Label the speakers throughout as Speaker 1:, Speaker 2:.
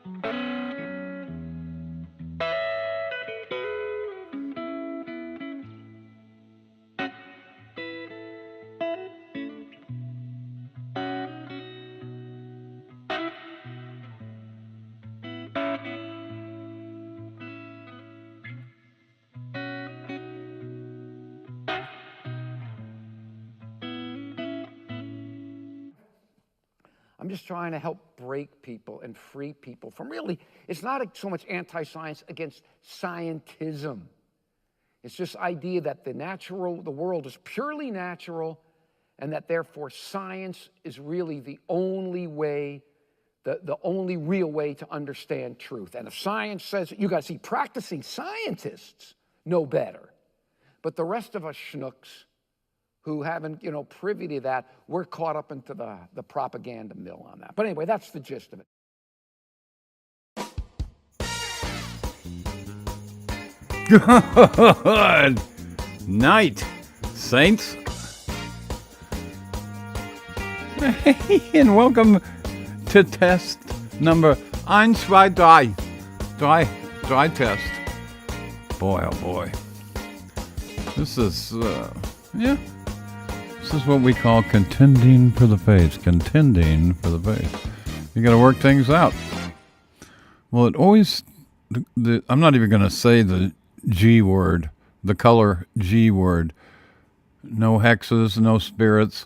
Speaker 1: I'm just trying to help break people and free people from really, it's not so much anti-science against scientism. It's this idea that the world is purely natural, and that therefore science is really the only way, the only real way to understand truth. And if science says, you got to see, practicing scientists know better. But the rest of us schnooks who haven't, privy to that, we're caught up into the propaganda mill on that. But anyway, that's the gist of it.
Speaker 2: Good night, Saints. Hey, and welcome to test number 1, 2, 3. Dry test. Boy, oh boy. This is, This is what we call contending for the faith. Contending for the faith. You got to work things out. Well, it always, I'm not even going to say the G word, the color G word. No hexes, no spirits.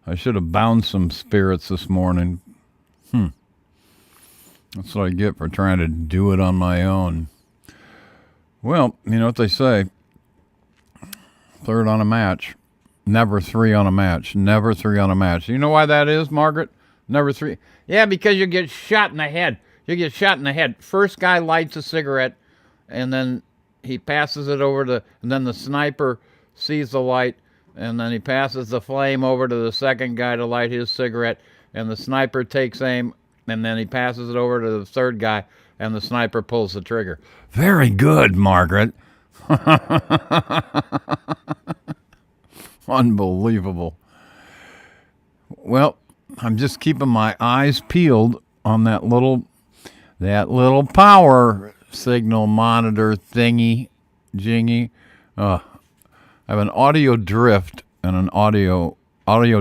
Speaker 2: I should have bound some spirits this morning. That's what I get for trying to do it on my own. Well, you know what they say. Third on a match. Never 3 on a match. Never 3 on a match. You know why that is, Margaret? Never 3. Yeah, because you get shot in the head. You get shot in the head. First guy lights a cigarette, and then he passes it over to, and then the sniper sees the light, and then he passes the flame over to the second guy to light his cigarette, and the sniper takes aim, and then he passes it over to the third guy, and the sniper pulls the trigger. Very good, Margaret. Unbelievable. Well, I'm just keeping my eyes peeled on that little power signal monitor thingy jingy. I have an audio drift and an audio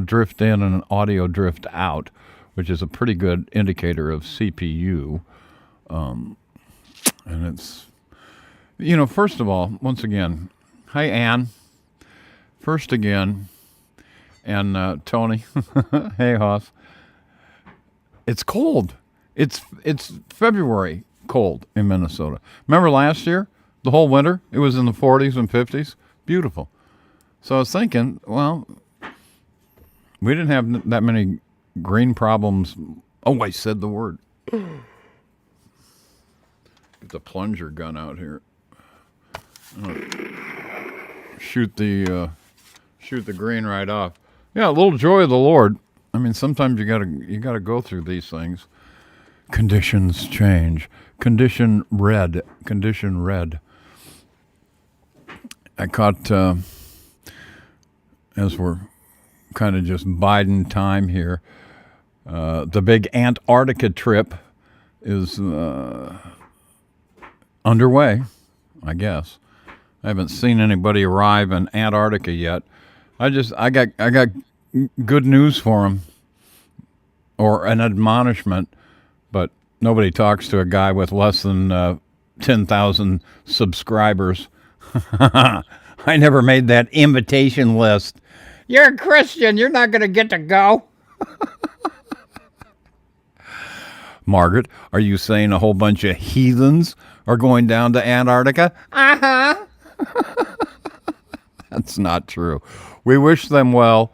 Speaker 2: drift in and an audio drift out, which is a pretty good indicator of CPU. And it's, first of all, once again, hi Ann. First again, and Tony, hey Hoss. It's cold. It's February cold in Minnesota. Remember last year, the whole winter, it was in the 40s and 50s. Beautiful. So I was thinking, well, we didn't have that many green problems. Oh, I said the word. Get the plunger gun out here. Shoot the green right off. Yeah, a little joy of the Lord. I mean, sometimes you gotta go through these things. Conditions change. Condition red. I caught, as we're kind of just biding time here, the big Antarctica trip is underway, I guess. I haven't seen anybody arrive in Antarctica yet. I got good news for them, or an admonishment, but nobody talks to a guy with less than 10,000 subscribers. I never made that invitation list. You're a Christian. You're not going to get to go. Margaret, are you saying a whole bunch of heathens are going down to Antarctica? Uh-huh. That's not true. We wish them well.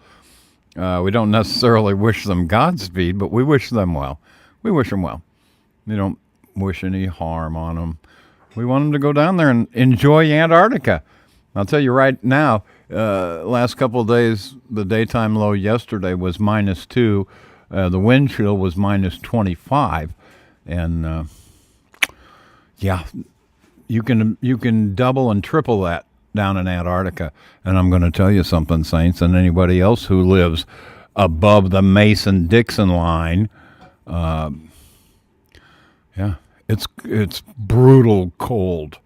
Speaker 2: We don't necessarily wish them Godspeed, but we wish them well. We wish them well. We don't wish any harm on them. We want them to go down there and enjoy Antarctica. I'll tell you right now, last couple of days, the daytime low yesterday was -2. The wind chill was -25. And, yeah, you can double and triple that down in Antarctica. And I'm going to tell you something, Saints, and anybody else who lives above the Mason-Dixon line, Yeah, it's brutal cold.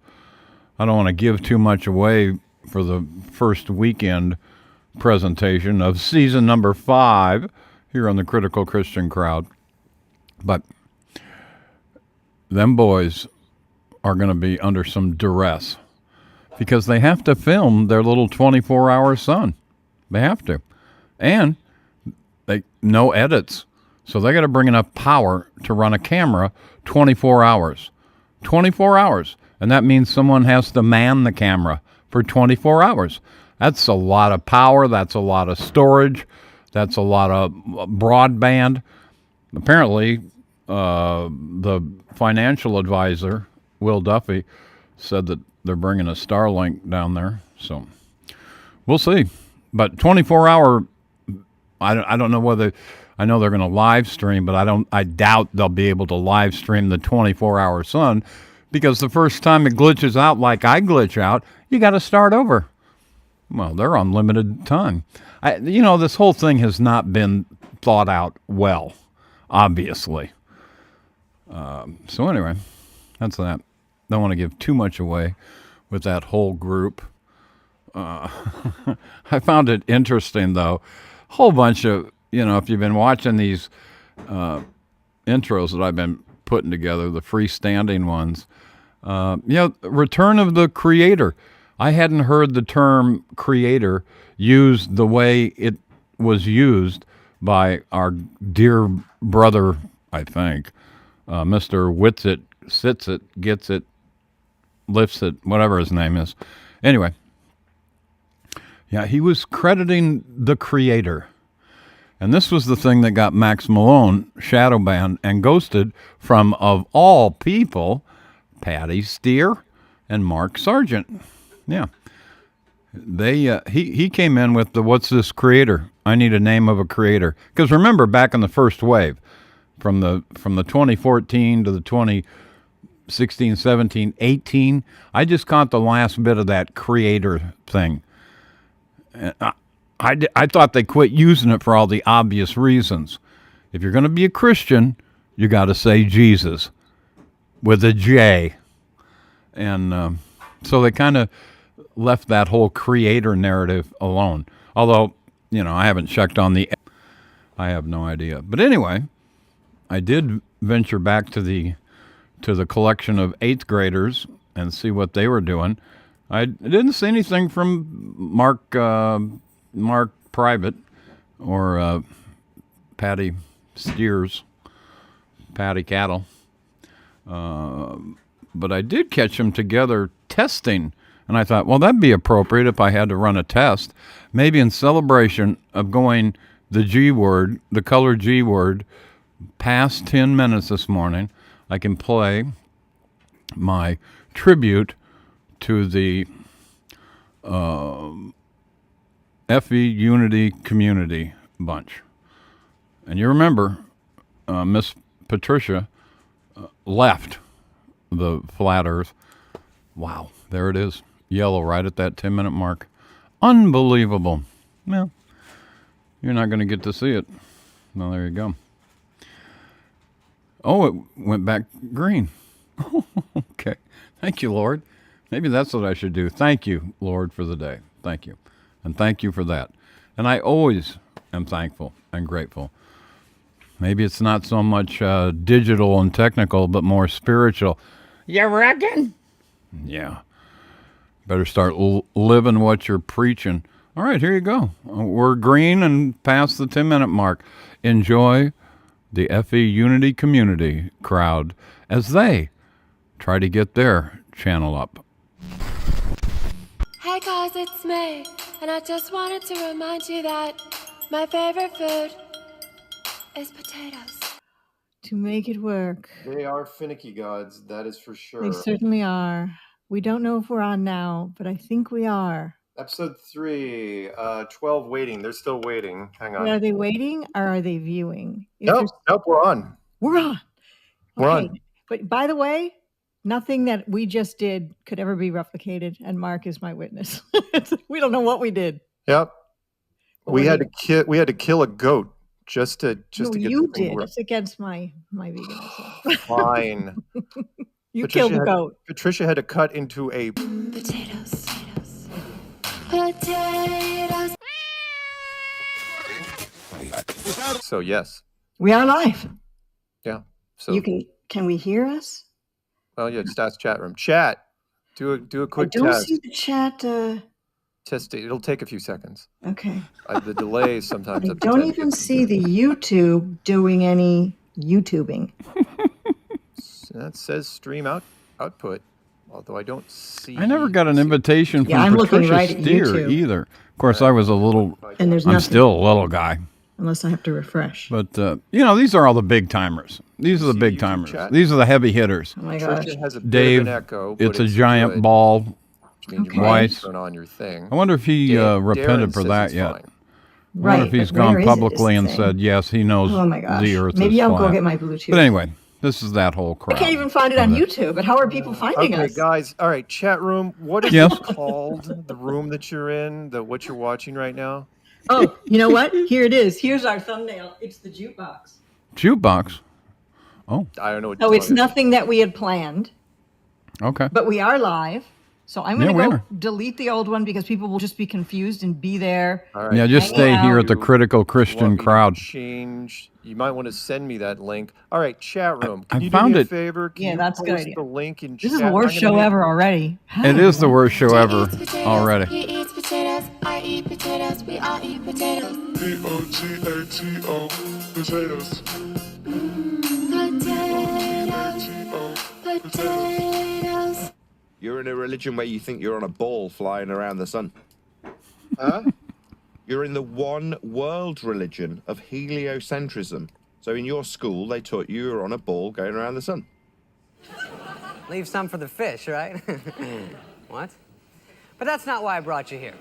Speaker 2: I don't want to give too much away for the first weekend presentation of season number 5 here on the Critical Christian Crowd. But them boys are going to be under some duress because they have to film their little 24-hour son. They have to. And they no edits. So they got to bring enough power to run a camera 24 hours. 24 hours. And that means someone has to man the camera for 24 hours. That's a lot of power. That's a lot of storage. That's a lot of broadband. Apparently, the financial advisor, Will Duffy, said that they're bringing a Starlink down there. So we'll see. But 24-hour, I don't know whether, I know they're going to live stream, but I doubt they'll be able to live stream the 24-hour sun, because the first time it glitches out like I glitch out, you got to start over. Well, they're on limited time. This whole thing has not been thought out well, obviously. So anyway, that's that. Don't want to give too much away with that whole group. I found it interesting, though. Whole bunch of, if you've been watching these intros that I've been putting together, the freestanding ones, Return of the Creator. I hadn't heard the term creator used the way it was used by our dear brother, I think, Mr. Witsit, Sits It, Gets It, Lifts It, whatever his name is. Anyway, yeah, he was crediting the creator. And this was the thing that got Max Malone shadow banned and ghosted from, of all people, Patty Steer and Mark Sargent. Yeah. He came in with the what's this creator? I need a name of a creator. Because remember back in the first wave, from the 2014 to the 2016, 17, 18, I just caught the last bit of that creator thing. I thought they quit using it for all the obvious reasons. If you're going to be a Christian, you got to say Jesus with a J. And so they kind of left that whole creator narrative alone. Although, I haven't checked on I have no idea. But anyway, I did venture back to the collection of 8th graders and see what they were doing. I didn't see anything from Mark Private or Patty Steers, Patty Cattle. But I did catch them together testing. And I thought, well, that'd be appropriate if I had to run a test. Maybe in celebration of going the G word, the color G word, past 10 minutes this morning, I can play my tribute to the FE Unity Community Bunch. And you remember, Miss Patricia left the Flat Earth. Wow, there it is. Yellow right at that 10-minute mark. Unbelievable. Well, you're not going to get to see it. Well, there you go. Oh, it went back green. Okay. Thank you, Lord. Maybe that's what I should do. Thank you, Lord, for the day. Thank you. And thank you for that. And I always am thankful and grateful. Maybe it's not so much digital and technical, but more spiritual. You reckon? Yeah. Better start living what you're preaching. All right, here you go. We're green and past the 10-minute mark. Enjoy the FE Unity Community Crowd as they try to get their channel up.
Speaker 3: Hey guys, it's me, and I just wanted to remind you that my favorite food is potatoes.
Speaker 4: To make it work.
Speaker 5: They are finicky gods, that is for sure.
Speaker 4: They certainly are. We don't know if we're on now, but I think we are.
Speaker 5: Episode 3, 12 waiting. They're still waiting. Hang on.
Speaker 4: Are they waiting or are they viewing?
Speaker 5: Nope, we're on.
Speaker 4: We're on.
Speaker 5: We're on.
Speaker 4: But by the way, nothing that we just did could ever be replicated, and Mark is my witness. We don't know what we did.
Speaker 5: Yep. We had to kill a goat just to
Speaker 4: No,
Speaker 5: get
Speaker 4: you
Speaker 5: the thing
Speaker 4: did. It's against my veganism.
Speaker 5: fine.
Speaker 4: You killed the goat.
Speaker 5: Patricia had to cut into a.
Speaker 3: Potatoes. Potatoes.
Speaker 5: So yes,
Speaker 6: We are live.
Speaker 5: yeah. So
Speaker 6: Can we hear us?
Speaker 5: well, yeah. Just ask chat room. Chat. Do a
Speaker 6: I
Speaker 5: quick
Speaker 6: don't
Speaker 5: test.
Speaker 6: see the chat.
Speaker 5: Test it. It'll take a few seconds.
Speaker 6: Okay.
Speaker 5: The delay is sometimes.
Speaker 6: I
Speaker 5: up to
Speaker 6: don't
Speaker 5: 10,
Speaker 6: even
Speaker 5: 15
Speaker 6: see the YouTube doing any YouTubing.
Speaker 5: That says stream output, although I don't see.
Speaker 2: I never got an invitation
Speaker 6: Yeah, I'm
Speaker 2: from
Speaker 6: looking
Speaker 2: Patricia
Speaker 6: right at
Speaker 2: Steer
Speaker 6: YouTube.
Speaker 2: either. Of course, I was a little.
Speaker 6: And there's
Speaker 2: I'm
Speaker 6: nothing.
Speaker 2: still a little guy.
Speaker 6: Unless I have to refresh.
Speaker 2: But, these are all the big timers. These are the
Speaker 5: See
Speaker 2: big
Speaker 5: YouTube
Speaker 2: timers.
Speaker 5: chat?
Speaker 2: These are the heavy hitters.
Speaker 6: Oh my gosh.
Speaker 5: Patricia has a bit
Speaker 2: Dave,
Speaker 5: of an echo. But
Speaker 2: it's a giant
Speaker 5: good,
Speaker 2: ball.
Speaker 5: which means you
Speaker 6: Okay.
Speaker 5: might
Speaker 2: Weiss.
Speaker 5: turn on your thing.
Speaker 2: I wonder if he repented
Speaker 5: Darren
Speaker 2: for
Speaker 5: says
Speaker 2: that
Speaker 5: it's
Speaker 2: yet.
Speaker 5: fine.
Speaker 2: I wonder if
Speaker 6: Right,
Speaker 2: he's
Speaker 6: but where
Speaker 2: gone
Speaker 6: is it,
Speaker 2: publicly
Speaker 6: is
Speaker 2: and
Speaker 6: the thing?
Speaker 2: said, yes, he knows
Speaker 6: Oh my gosh.
Speaker 2: the earth
Speaker 6: Maybe
Speaker 2: is
Speaker 6: I'll
Speaker 2: flat.
Speaker 6: go get my Bluetooth.
Speaker 2: But anyway, this is that whole crowd.
Speaker 6: I can't even find it on YouTube. But how are people finding
Speaker 5: Okay,
Speaker 6: us?
Speaker 5: guys. All right, chat room. What is
Speaker 2: Yes?
Speaker 5: it called? The room that you're in. What you're watching right now.
Speaker 6: Oh, you know what? Here it is. Here's our thumbnail. It's the jukebox.
Speaker 2: Jukebox.
Speaker 5: I don't know. What
Speaker 6: No,
Speaker 5: to
Speaker 6: it's
Speaker 5: tell you.
Speaker 6: nothing that we had planned,
Speaker 2: Okay.
Speaker 6: but we are live. So I'm going
Speaker 2: Yeah,
Speaker 6: to
Speaker 2: we
Speaker 6: go
Speaker 2: are.
Speaker 6: delete the old one because people will just be confused and be there.
Speaker 5: All right.
Speaker 2: Yeah, just
Speaker 6: Hang
Speaker 2: stay
Speaker 6: out.
Speaker 2: here at the
Speaker 5: You
Speaker 2: critical
Speaker 5: want
Speaker 2: Christian
Speaker 5: me to
Speaker 2: crowd.
Speaker 5: Change. You might want to send me that link. All right, chat room. Can
Speaker 2: I
Speaker 5: you
Speaker 2: found
Speaker 5: do me a
Speaker 2: it.
Speaker 5: favor? Can
Speaker 6: Yeah,
Speaker 5: you
Speaker 6: that's a good
Speaker 5: post
Speaker 6: idea.
Speaker 5: the link in
Speaker 6: This
Speaker 5: chat?
Speaker 6: is the worst
Speaker 5: I'm gonna
Speaker 6: show
Speaker 5: make-
Speaker 6: ever already.
Speaker 2: It is the worst show
Speaker 3: He
Speaker 2: ever
Speaker 3: eats potatoes.
Speaker 2: already.
Speaker 3: He eats potatoes. I eat potatoes. We all eat potatoes.
Speaker 7: P-O-T-A-T-O, potatoes.
Speaker 3: Potatoes.
Speaker 8: You're in a religion where you think you're on a ball flying around the sun.
Speaker 5: Huh?
Speaker 8: You're in the one world religion of heliocentrism. So in your school, they taught you were on a ball going around the sun.
Speaker 9: Leave some for the fish, right? What? But that's not why I brought you here.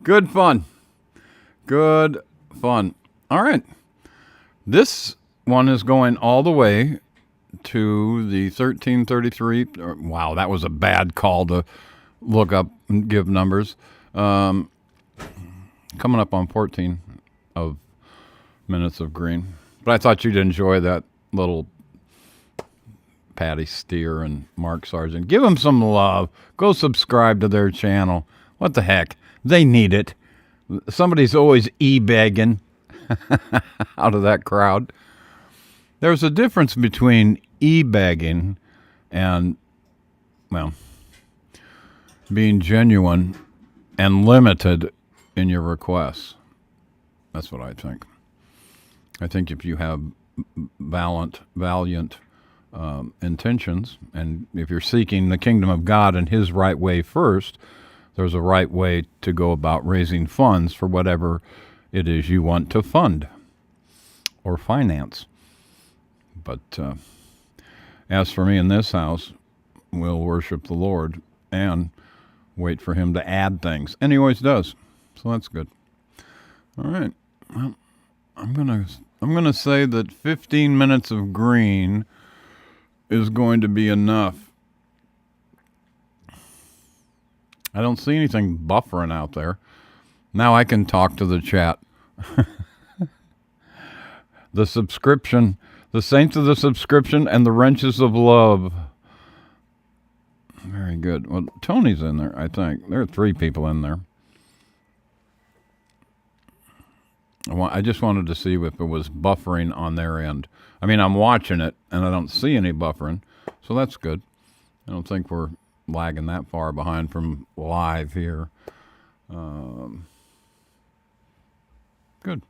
Speaker 2: Good fun. Good fun. All right. This one is going all the way to the 1333. Wow, that was a bad call to look up and give numbers. Coming up on 14 of minutes of green. But I thought you'd enjoy that little Patty Steer and Mark Sargent. Give them some love. Go subscribe to their channel. What the heck? They need it. Somebody's always e-begging out of that crowd. There's a difference between e-begging and, well, being genuine and limited in your requests. That's what I think. I think if you have valiant intentions, and if you're seeking the kingdom of God and His right way first, there's a right way to go about raising funds for whatever it is you want to fund or finance. But as for me in this house, we'll worship the Lord and wait for Him to add things, and He always does. So that's good. All right. Well, I'm gonna say that 15 minutes of green is going to be enough. I don't see anything buffering out there. Now I can talk to the chat. The subscription, the saints of the subscription, and the wrenches of love. Very good. Well, Tony's in there, I think. There are 3 people in there. I just wanted to see if it was buffering on their end. I mean, I'm watching it, and I don't see any buffering, so that's good. I don't think we're lagging that far behind from live here. Good.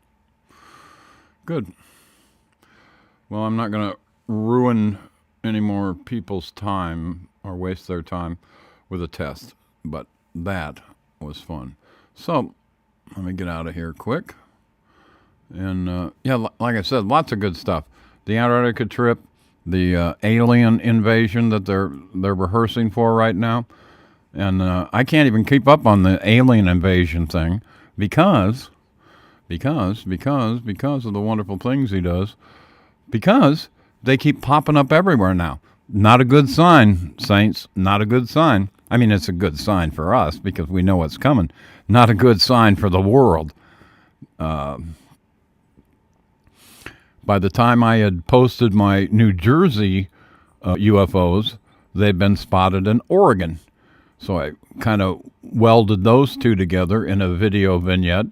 Speaker 2: Good. Well, I'm not going to ruin any more people's time or waste their time with a test, but that was fun. So, let me get out of here quick. And, like I said, lots of good stuff. The Antarctica trip, the alien invasion that they're rehearsing for right now. And I can't even keep up on the alien invasion thing because of the wonderful things he does. Because they keep popping up everywhere now. Not a good sign, saints. Not a good sign. I mean, it's a good sign for us because we know what's coming. Not a good sign for the world. By the time I had posted my New Jersey UFOs, they'd been spotted in Oregon. So I kind of welded those two together in a video vignette,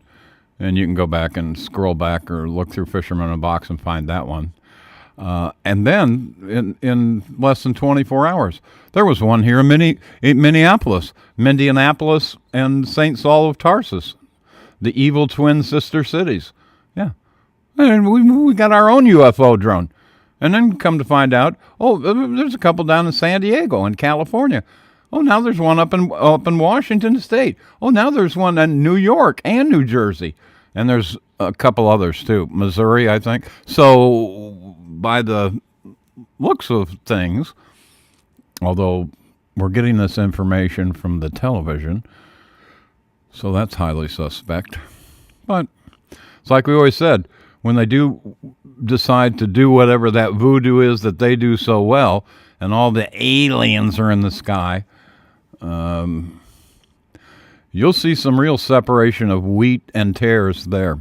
Speaker 2: and you can go back and scroll back or look through Fisherman in a Box and find that one. And then in less than 24 hours, there was one here in Minneapolis, Indianapolis, and St. Saul of Tarsus, the evil twin sister cities. Yeah. And we got our own UFO drone. And then come to find out, oh, there's a couple down in San Diego in California. Oh, now there's one up in Washington State. Oh, now there's one in New York and New Jersey. And there's a couple others too. Missouri, I think. So by the looks of things, although we're getting this information from the television, so that's highly suspect. But it's like we always said, when they do decide to do whatever that voodoo is that they do so well, and all the aliens are in the sky, you'll see some real separation of wheat and tares there,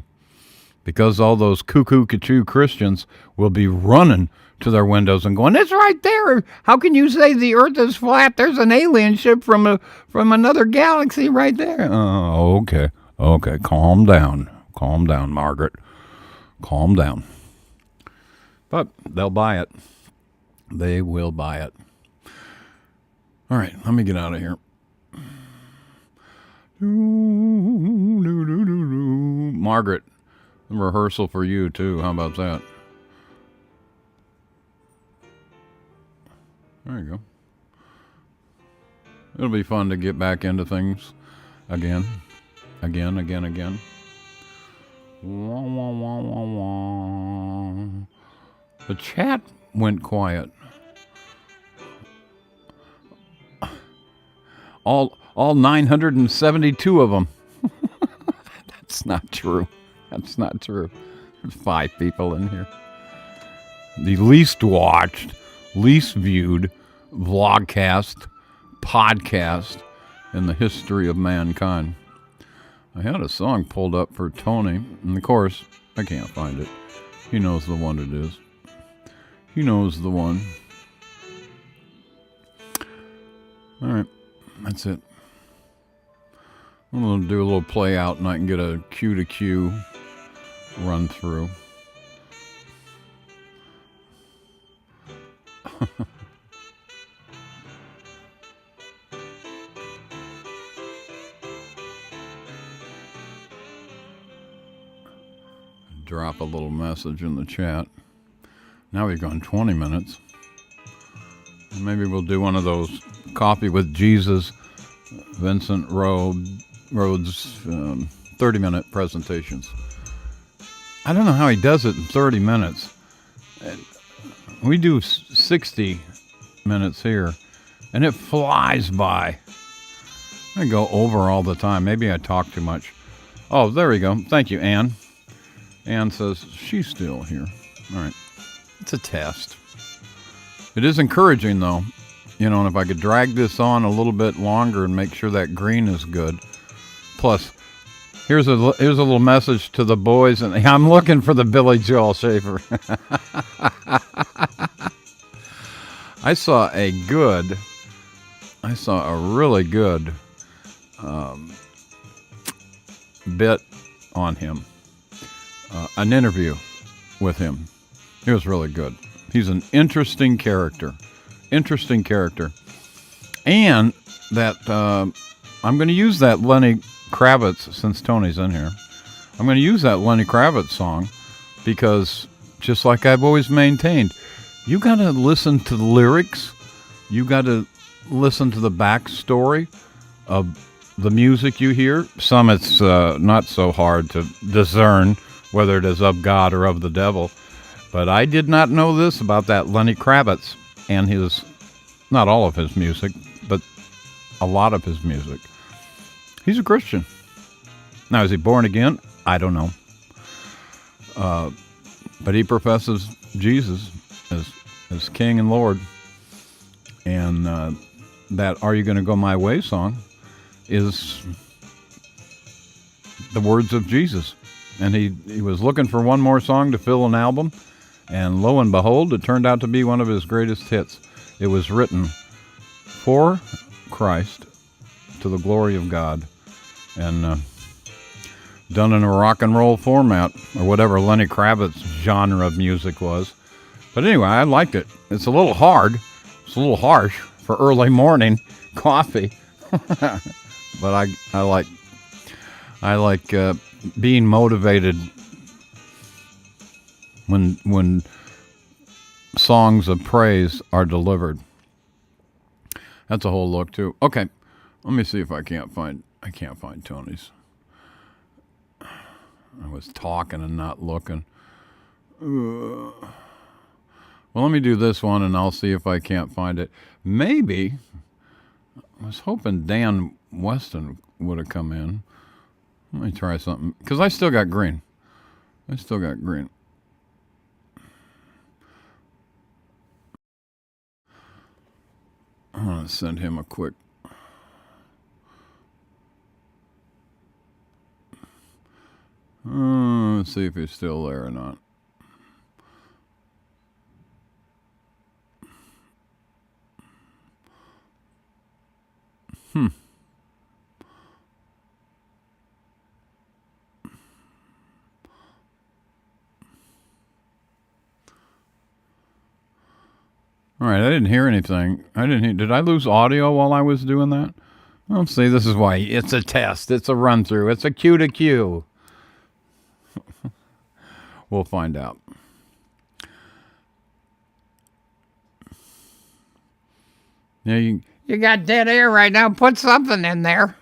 Speaker 2: because all those cuckoo-ca-choo Christians will be running to their windows and going, "It's right there. How can you say the earth is flat? There's an alien ship from another galaxy right there." Oh, okay. Calm down, Margaret. Calm down. But they'll buy it. They will buy it. All right, let me get out of here. Margaret, rehearsal for you too. How about that? There you go. It'll be fun to get back into things again. Wah, wah, wah, wah, wah. The chat went quiet. All 972 of them. That's not true. There's 5 people in here. The least watched, least viewed vlogcast, podcast in the history of mankind. I had a song pulled up for Tony, and of course, I can't find it. He knows the one it is. He knows the one. All right, that's it. I'm going to do a little play out, and I can get a Q to Q run through. Drop a little message in the chat. Now we've gone 20 minutes. Maybe we'll do one of those Coffee with Jesus, Vincent Rhodes 30-minute presentations. I don't know how he does it in 30 minutes. We do 60 minutes here, and it flies by. I go over all the time. Maybe I talk too much. Oh, there we go. Thank you, Ann. Ann says she's still here. All right. It's a test. It is encouraging, though. You know, and if I could drag this on a little bit longer and make sure that green is good. Plus, here's a little message to the boys. And I'm looking for the Billy Joel Schaefer. I saw a really good bit on him. An interview with him. It was really good. He's an interesting character. And that I'm going to use that Lenny Kravitz, since Tony's in here. I'm going to use that Lenny Kravitz song because, just like I've always maintained, you got to listen to the lyrics. You got to listen to the backstory of the music you hear. Some it's not so hard to discern whether it is of God or of the devil. But I did not know this about that Lenny Kravitz and his, not all of his music, but a lot of his music. He's a Christian. Now, is he born again? I don't know. But he professes Jesus as King and Lord. And that Are You Gonna Go My Way song is the words of Jesus. and he was looking for one more song to fill an album, and lo and behold, it turned out to be one of his greatest hits. It was written for Christ, to the glory of God, and done in a rock and roll format, or whatever Lenny Kravitz's genre of music was. But anyway, I liked it. It's a little hard. It's a little harsh for early morning coffee. But I like being motivated when songs of praise are delivered. That's a whole look too. Okay, let me see if I can't find Tony's. I was talking and not looking. Well, let me do this one and I'll see if I can't find it. Maybe, I was hoping Dan Weston would have come in. Let me try something, because I still got green. I'm going to send him a quick. Let's see if he's still there or not. All right, I didn't hear anything. Did I lose audio while I was doing that? Well, see, this is why it's a test. It's a run through. It's a Q to Q. We'll find out. Yeah, you got dead air right now. Put something in there.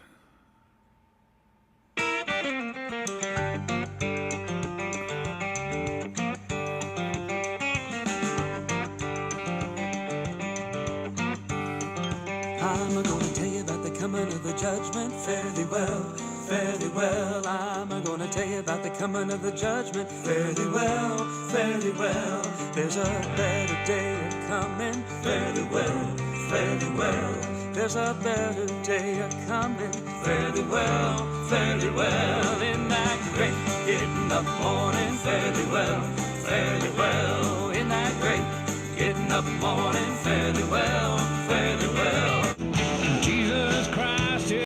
Speaker 10: I'm gonna tell you about the coming of the judgment. Fare thee well, fare thee well. I'm gonna tell you about the coming of the judgment. Fare thee well, fare thee well. There's a better day a coming. Fare thee well, fare thee well. There's a better day a coming. Fare thee well, fare thee well. In that great getting up morning, fare thee